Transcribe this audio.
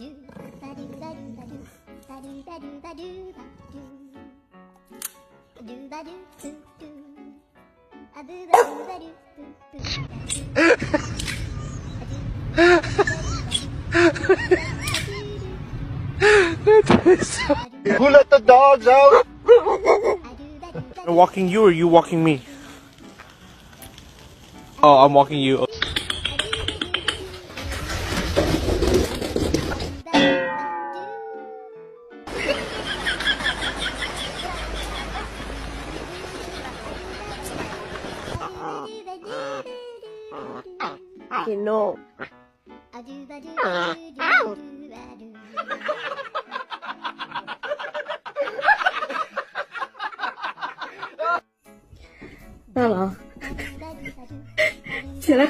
Who let the dogs out? I'm walking you or you walking me? Oh, I'm walking you. No. Đó là. Chị đã